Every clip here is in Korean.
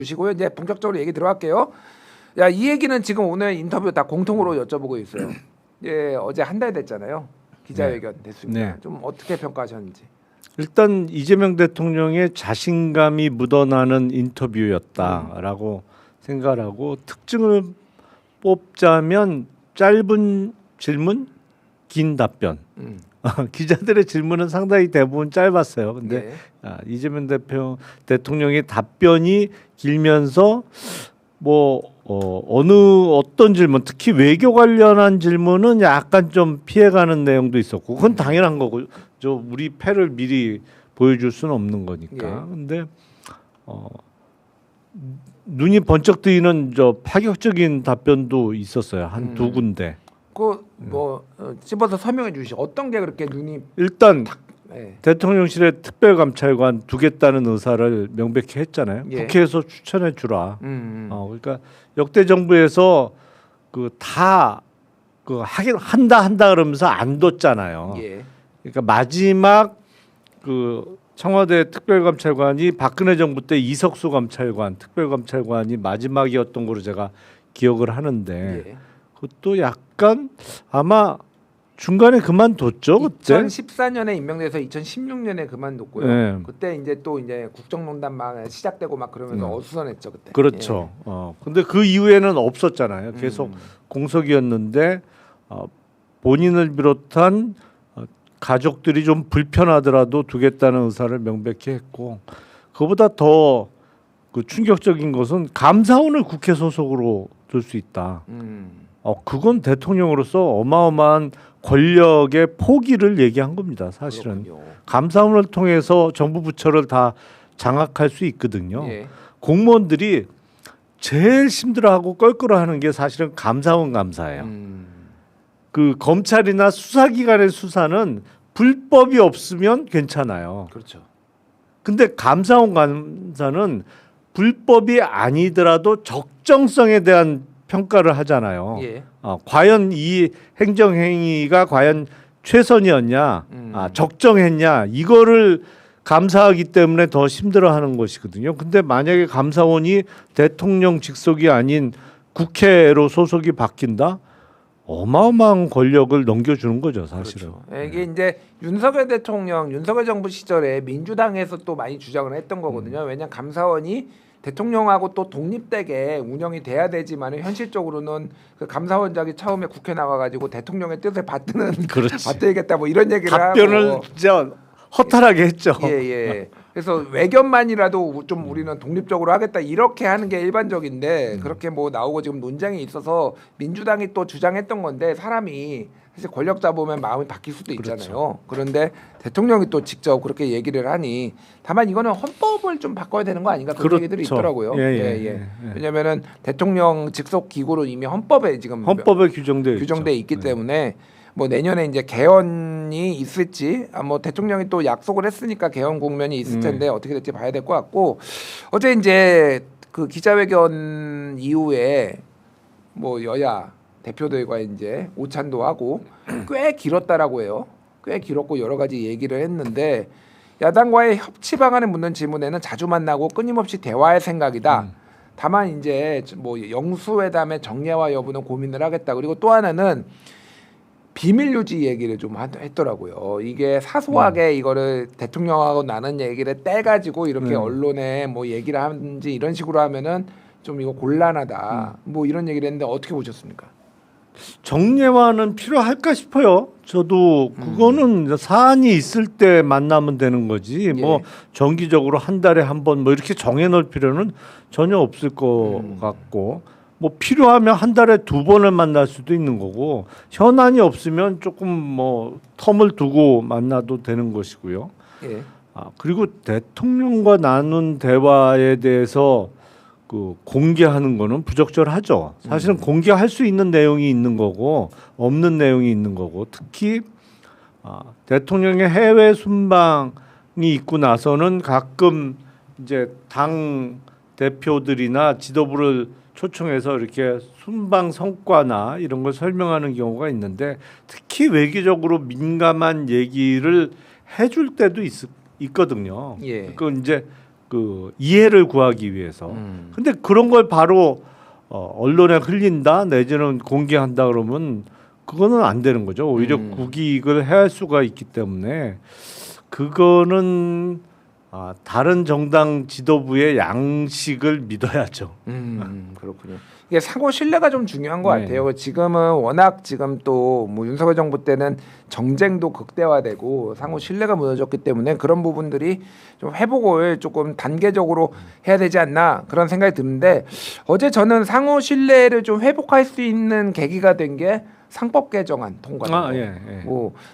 주시고요. 이제 본격적으로 얘기 들어갈게요. 야, 이 얘기는 지금 오늘 인터뷰 다 공통으로 여쭤보고 있어요. 예, 어제 한 달 됐잖아요. 기자회견 됐습니다. 네. 좀 어떻게 평가하셨는지. 일단 이재명 대통령의 자신감이 묻어나는 인터뷰였다라고 생각하고 특징을 뽑자면 짧은 질문, 긴 답변. 기자들의 질문은 상당히 대부분 짧았어요. 근데 이재명 대통령의 답변이 길면서 어떤 질문, 특히 외교 관련한 질문은 약간 좀 피해가는 내용도 있었고, 그건 당연한 거고, 우리 패를 미리 보여줄 수는 없는 거니까. 근데 눈이 번쩍 뜨이는 파격적인 답변도 있었어요. 한 두 군데. 찝어서 설명해 주시죠. 어떤 게 그렇게 눈이 일단 대통령실의 특별감찰관 두겠다는 의사를 명백히 했잖아요. 국회에서 추천해 주라. 그러니까 역대 정부에서 하긴 한다 그러면서 안 뒀잖아요. 그러니까 마지막 청와대 특별감찰관이 박근혜 정부 때 이석수 감찰관 특별감찰관이 마지막이었던 걸로 제가 기억을 하는데 그것도 약간 아마 중간에 그만뒀죠. 그때 2014년에 임명돼서 2016년에 그만뒀고요. 그때 이제 또 국정농단 막 시작되고 막 그러면서 어수선했죠 그때. 그렇죠. 근데 그 이후에는 없었잖아요. 계속 공석이었는데 본인을 비롯한 가족들이 좀 불편하더라도 두겠다는 의사를 명백히 했고, 그보다 더 충격적인 것은 감사원을 국회 소속으로 둘 수 있다. 그건 대통령으로서 어마어마한 권력의 포기를 얘기한 겁니다. 사실은. 그렇군요. 감사원을 통해서 정부 부처를 다 장악할 수 있거든요. 공무원들이 제일 힘들어하고 껄끄러워하는 게 사실은 감사원 감사예요. 검찰이나 수사기관의 수사는 불법이 없으면 괜찮아요. 그렇죠. 근데 감사원 감사는 불법이 아니더라도 적정성에 대한 평가를 하잖아요. 과연 이 행정행위가 과연 최선이었냐, 적정했냐, 이거를 감사하기 때문에 더 힘들어하는 것이거든요. 근데 만약에 감사원이 대통령 직속이 아닌 국회로 소속이 바뀐다? 어마어마한 권력을 넘겨주는 거죠, 사실은. 그렇죠. 이게 이제 윤석열 대통령, 윤석열 정부 시절에 민주당에서 또 많이 주장을 했던 거거든요. 왜냐하면 감사원이 대통령하고 또 독립되게 운영이 돼야 되지만 현실적으로는 그 감사원장이 처음에 국회 나와가지고 대통령의 뜻을 받들겠다 뭐 이런 얘기를 답변을 하고 진짜 허탈하게 했죠. 그래서 외견만이라도 좀 우리는 독립적으로 하겠다 이렇게 하는 게 일반적인데 그렇게 뭐 나오고 지금 논쟁이 있어서 민주당이 또 주장했던 건데 사람이 사실 권력 잡으면 마음이 바뀔 수도 있잖아요. 그런데 대통령이 또 직접 그렇게 얘기를 하니 다만 이거는 헌법을 좀 바꿔야 되는 거 아닌가 그런 얘기들이 있더라고요. 왜냐하면은 대통령 직속 기구로 이미 헌법에 규정돼 있기 때문에 뭐 내년에 이제 개헌이 있을지 뭐 대통령이 또 약속을 했으니까 개헌 국면이 있을 텐데 어떻게 될지 봐야 될 것 같고 어제 이제 그 기자회견 이후에 뭐 여야 대표들과 이제 오찬도 하고 꽤 길었다라고 해요. 꽤 길었고 여러 가지 얘기를 했는데 야당과의 협치 방안을 묻는 질문에는 자주 만나고 끊임없이 대화할 생각이다. 다만 이제 뭐 영수회담의 정례화 여부는 고민을 하겠다. 그리고 또 하나는 비밀 유지 얘기를 좀 했더라고요. 이게 사소하게 이거를 대통령하고 나눈 얘기를 떼가지고 이렇게 언론에 뭐 얘기를 하는지 이런 식으로 하면은 좀 이거 곤란하다. 뭐 이런 얘기를 했는데 어떻게 보셨습니까? 정례화는 필요할까 싶어요. 저도 그거는 사안이 있을 때 만나면 되는 거지. 뭐 정기적으로 한 달에 한 번 뭐 이렇게 정해놓을 필요는 전혀 없을 것 같고. 뭐 필요하면 한 달에 두 번을 만날 수도 있는 거고 현안이 없으면 조금 뭐 텀을 두고 만나도 되는 것이고요. 그리고 대통령과 나눈 대화에 대해서 공개하는 거는 부적절하죠. 사실은 공개할 수 있는 내용이 있는 거고 없는 내용이 있는 거고 특히 대통령의 해외 순방이 있고 나서는 가끔 이제 당 대표들이나 지도부를 초청해서 이렇게 순방 성과나 이런 걸 설명하는 경우가 있는데 특히 외교적으로 민감한 얘기를 해줄 때도 있거든요. 예. 그 이제 그 이해를 구하기 위해서. 근데 그런 걸 바로 언론에 흘린다 내지는 공개한다 그러면 그거는 안 되는 거죠. 오히려 국익을 해할 수가 있기 때문에 그거는 다른 정당 지도부의 양식을 믿어야죠. 그렇군요. 이게 상호 신뢰가 좀 중요한 것 네. 같아요. 지금은 워낙 지금 또 뭐 윤석열 정부 때는 정쟁도 극대화되고 상호 신뢰가 무너졌기 때문에 그런 부분들이 좀 회복을 조금 단계적으로 해야 되지 않나 그런 생각이 드는데 어제 저는 상호 신뢰를 좀 회복할 수 있는 계기가 된 게 상법 개정안 통과. 예.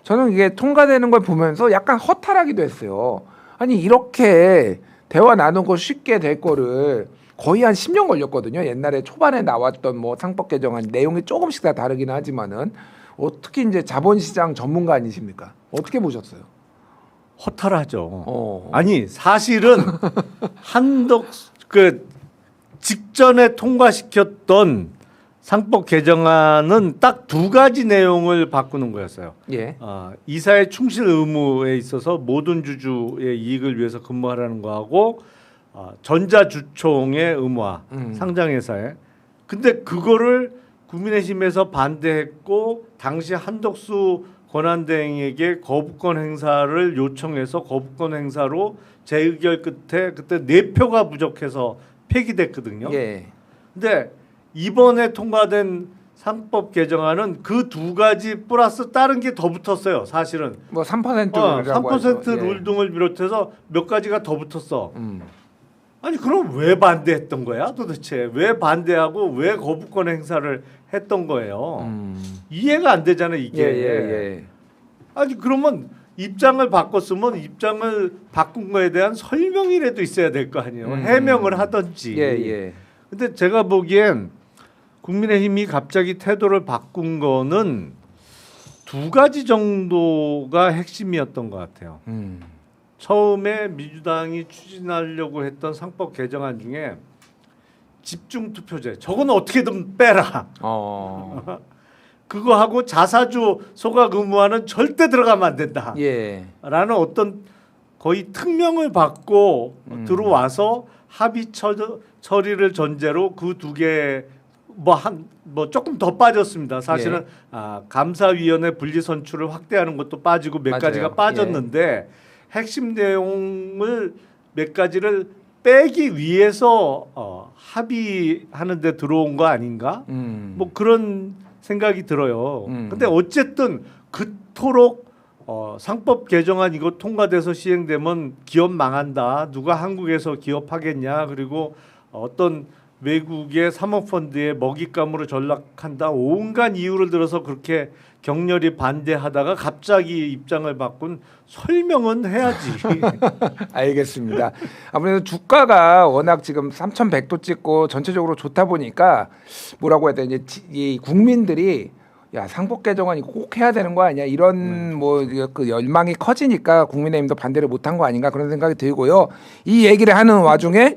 저는 이게 통과되는 걸 보면서 약간 허탈하기도 했어요. 아니 이렇게 대화 나누고 쉽게 될 거를 거의 한 10년 걸렸거든요. 옛날에 초반에 나왔던 뭐 상법 개정안 내용이 조금씩 다 다르긴 하지만은 어떻게 이제 자본시장 전문가 아니십니까? 어떻게 보셨어요? 허탈하죠. 아니 사실은 그 직전에 통과시켰던 상법 개정안은 딱 두 가지 내용을 바꾸는 거였어요. 예. 이사의 충실 의무에 있어서 모든 주주의 이익을 위해서 근무하라는 거하고 전자주총의 의무화 상장회사에. 근데 그거를 국민의힘에서 반대했고 당시 한덕수 권한대행에게 거부권 행사를 요청해서 거부권 행사로 재의결 끝에 그때 4표가 부족해서 폐기됐거든요. 예. 근데 이번에 통과된 상법 개정안은 그 두 가지 플러스 다른 게 더 붙었어요. 사실은 뭐 3%라고 3% 하죠. 룰 등을 비롯해서 몇 가지가 더 붙었어. 아니 그럼 왜 반대했던 거야 도대체? 왜 반대하고 왜 거부권 행사를 했던 거예요? 이해가 안 되잖아요 이게. 예. 아니 그러면 입장을 바꿨으면 입장을 바꾼 거에 대한 설명이라도 있어야 될 거 아니에요. 해명을 하든지. 예. 근데 제가 보기엔 국민의힘이 갑자기 태도를 바꾼 거는 두 가지 정도가 핵심이었던 것 같아요. 처음에 민주당이 추진하려고 했던 상법 개정안 중에 집중 투표제 저거는 어떻게든 빼라. 그거 하고 자사주 소각 의무화는 절대 들어가면 안 된다. 예. 라는 어떤 거의 특명을 받고 들어와서 합의 처리를 전제로 그 두 개 뭐 조금 더 빠졌습니다. 사실은 감사위원회 분리 선출을 확대하는 것도 빠지고 몇 맞아요. 가지가 빠졌는데 핵심 내용을 몇 가지를 빼기 위해서 합의하는 데 들어온 거 아닌가? 뭐 그런 생각이 들어요. 근데 어쨌든 그토록 상법 개정안 이거 통과돼서 시행되면 기업 망한다. 누가 한국에서 기업하겠냐. 그리고 어떤 외국의 사모펀드에 먹잇감으로 전락한다. 온갖 이유를 들어서 그렇게 격렬히 반대하다가 갑자기 입장을 바꾼 설명은 해야지. 알겠습니다. 아무래도 주가가 워낙 지금 3,100도 찍고 전체적으로 좋다 보니까 뭐라고 해야 되냐 이 국민들이 야 상법 개정안 이거 꼭 해야 되는 거 아니야 이런 뭐 그 열망이 커지니까 국민의힘도 반대를 못한 거 아닌가 그런 생각이 들고요. 이 얘기를 하는 와중에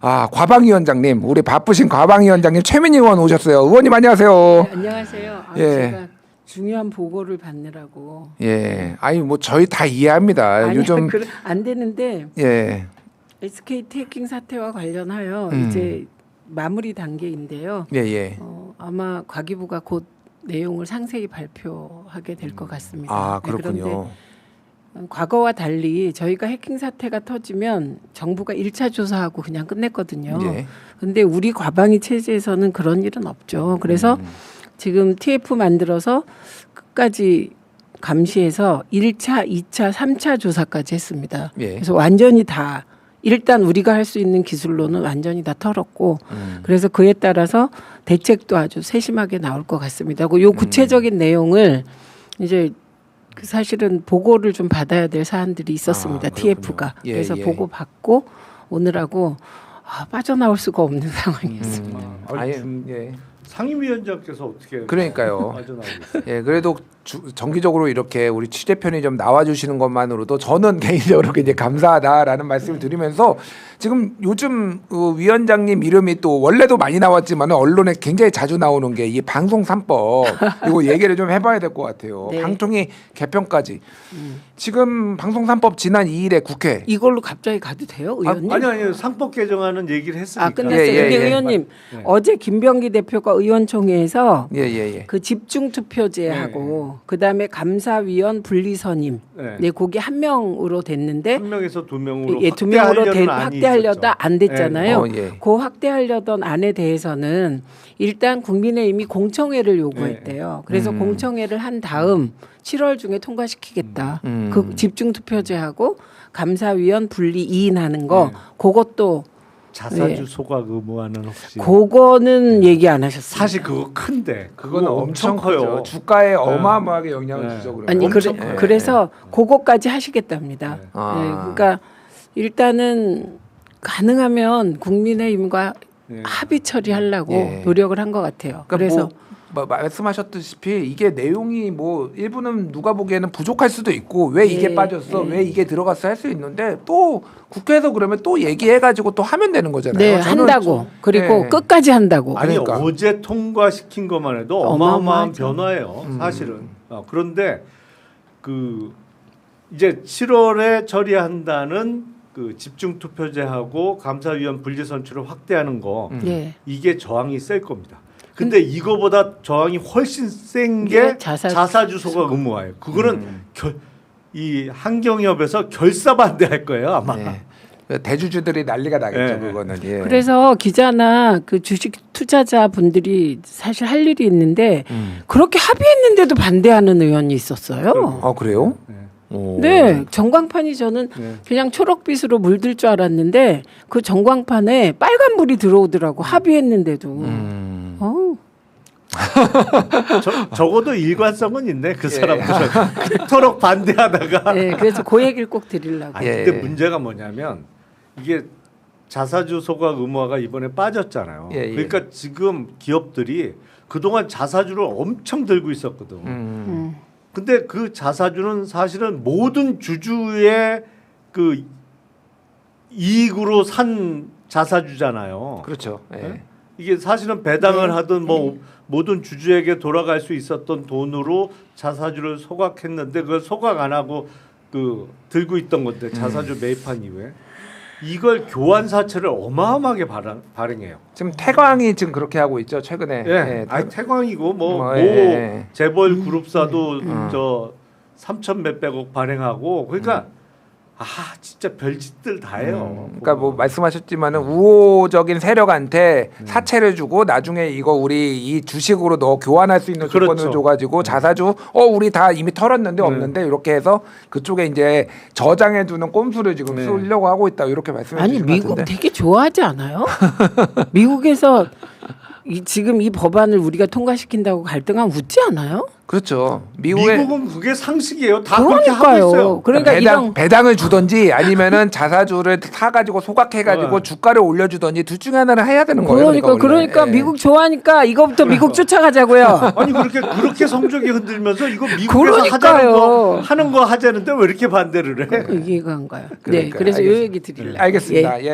과방위원장님 우리 바쁘신 과방위원장님 최민희 의원 오셨어요. 의원님 안녕하세요. 네, 안녕하세요. 예. 제가 중요한 보고를 받느라고. 예, 아니 뭐 저희 다 이해합니다. 아니요, 요즘 안 되는데 예, SKT 해킹 사태와 관련하여 이제 마무리 단계인데요. 예. 아마 과기부가 곧 내용을 상세히 발표하게 될 것 같습니다. 그렇군요. 그런데 과거와 달리 저희가 해킹 사태가 터지면 정부가 1차 조사하고 그냥 끝냈거든요. 예. 근데 우리 과방위 체제에서는 그런 일은 없죠. 그래서 지금 TF 만들어서 끝까지 감시해서 1차, 2차, 3차 조사까지 했습니다. 예. 그래서 완전히 다 일단 우리가 할 수 있는 기술로는 완전히 다 털었고 그래서 그에 따라서 대책도 아주 세심하게 나올 것 같습니다. 요 구체적인 내용을 이제 사실은 보고를 좀 받아야 될 사안들이 있었습니다. TF가. 예, 그래서 예. 보고 받고 오늘하고 빠져나올 수가 없는 상황이었습니다. 아예 예. 상임위원장께서 어떻게 그러니까요. 빠져나오고 있어요? 예, 그래도 정기적으로 이렇게 우리 취재편이 좀 나와주시는 것만으로도 저는 개인적으로 굉장히 감사하다라는 말씀을 드리면서 지금 요즘 그 위원장님 이름이 또 원래도 많이 나왔지만 언론에 굉장히 자주 나오는 게 이 방송 3법 이거 얘기를 좀 해봐야 될 것 같아요. 네. 방통위 개편까지 지금 방송 3법 지난 2일에 국회 이걸로 갑자기 가도 돼요, 의원님? 아니 상법 개정하는 얘기를 했으니까. 아, 끝났어요. 예, 예, 근데 예. 의원님 네. 어제 김병기 대표가 의원총회에서 예예예. 그 집중 투표제하고 그다음에 감사위원 분리선임 네. 네, 거기 한 명으로 됐는데 한 명에서 두 명으로 예, 두 명으로 확대하려는 안이 확대하려다 있었죠. 안 됐잖아요. 네. 예. 그 확대하려던 안에 대해서는 일단 국민의힘이 공청회를 요구했대요. 그래서 공청회를 한 다음 7월 중에 통과시키겠다. 그 집중 투표제하고 감사위원 분리 2인 하는 거 그것도 자사주 예. 소각 의무화는 혹시 그거는 얘기 안 하셨어요. 사실 그거 큰데 그건 그거 엄청 커요. 커요. 주가에 어마어마하게 영향을 네. 주죠. 그러면. 아니 엄청 그래, 커요. 그래서 그거까지 하시겠답니다. 네. 아. 네, 그러니까 일단은 가능하면 국민의힘과 네. 합의 처리하려고 예. 노력을 한 것 같아요. 그러니까 그래서 뭐 말씀하셨다시피 이게 내용이 뭐 일부는 누가 보기에는 부족할 수도 있고 왜 이게 예, 빠졌어 예. 왜 이게 들어갔어 할 수 있는데 또 국회에서 그러면 또 얘기해가지고 또 하면 되는 거잖아요. 네 저는 한다고 그리고 예. 끝까지 한다고. 아니 그러니까. 어제 통과시킨 것만 해도 어마어마한 어마어마하죠. 변화예요. 사실은. 그런데 그 이제 7월에 처리한다는 그 집중 투표제하고 감사위원 분리 선출을 확대하는 거 예. 이게 저항이 셀 겁니다. 근데 이거보다 저항이 훨씬 센 게 네, 자사주 소각 의무화예요. 그거는 이 한경협에서 결사 반대할 거예요 아마. 네. 대주주들이 난리가 나겠죠. 예. 그거는. 예. 그래서 기자나 그 주식 투자자 분들이 사실 할 일이 있는데 그렇게 합의했는데도 반대하는 의원이 있었어요. 아 그래요? 네. 오. 네, 전광판이 저는 네. 그냥 초록빛으로 물들 줄 알았는데 그 전광판에 빨간불이 들어오더라고 합의했는데도. 어우, 적어도 일관성은 있네 그 예. 사람들은 그토록 반대하다가. 네, 그래서 그 얘기를 꼭 드리려고. 아니 예. 근데 문제가 뭐냐면 이게 자사주 소각 의무화가 이번에 빠졌잖아요. 예, 예. 그러니까 지금 기업들이 그동안 자사주를 엄청 들고 있었거든. 근데 그 자사주는 사실은 모든 주주의 그 이익으로 산 자사주잖아요. 그렇죠. 예. 네? 이게 사실은 배당을 하든 뭐 모든 주주에게 돌아갈 수 있었던 돈으로 자사주를 소각했는데 그걸 소각 안 하고 그 들고 있던 건데 자사주 매입한 이후에 이걸 교환 사채를 어마어마하게 발행해요. 지금 태광이 지금 그렇게 하고 있죠. 최근에. 예, 예. 아니 태광이고 뭐 예. 재벌 그룹사도 저 3천 몇백억 발행하고 그러니까 아 진짜 별짓들 다 해요. 그러니까 뭐 말씀하셨지만은 우호적인 세력한테 사채를 주고 나중에 이거 우리 이 주식으로 너 교환할 수 있는 조건을 그렇죠. 줘가지고 자사주 우리 다 이미 털었는데 없는데 이렇게 해서 그쪽에 이제 저장해 두는 꼼수를 지금 네. 쓰려고 하고 있다 이렇게 말씀해 아니 주신 것 미국 같은데. 되게 좋아하지 않아요? 미국에서 지금 이 법안을 우리가 통과시킨다고 갈등하면 웃지 않아요? 그렇죠. 미국은 그게 상식이에요. 다 그렇게 하고 있어요. 그러니까요. 그러니까 이런 배당을 주던지 아니면은 자사주를 사가지고 소각해가지고 주가를 올려주던지 둘 중에 하나를 해야 되는 거예요. 그러니까 원래. 미국 좋아하니까 이거부터 미국 쫓아가자고요. 아니 그렇게 성적이 흔들면서 이거 미국에서 그러니까요. 하는 거 하자는데 왜 이렇게 반대를 해? 이해가 안 가요. 네, 그러니까요. 그래서 이 알겠습니다. 얘기 드리려고. 알겠습니다. 예.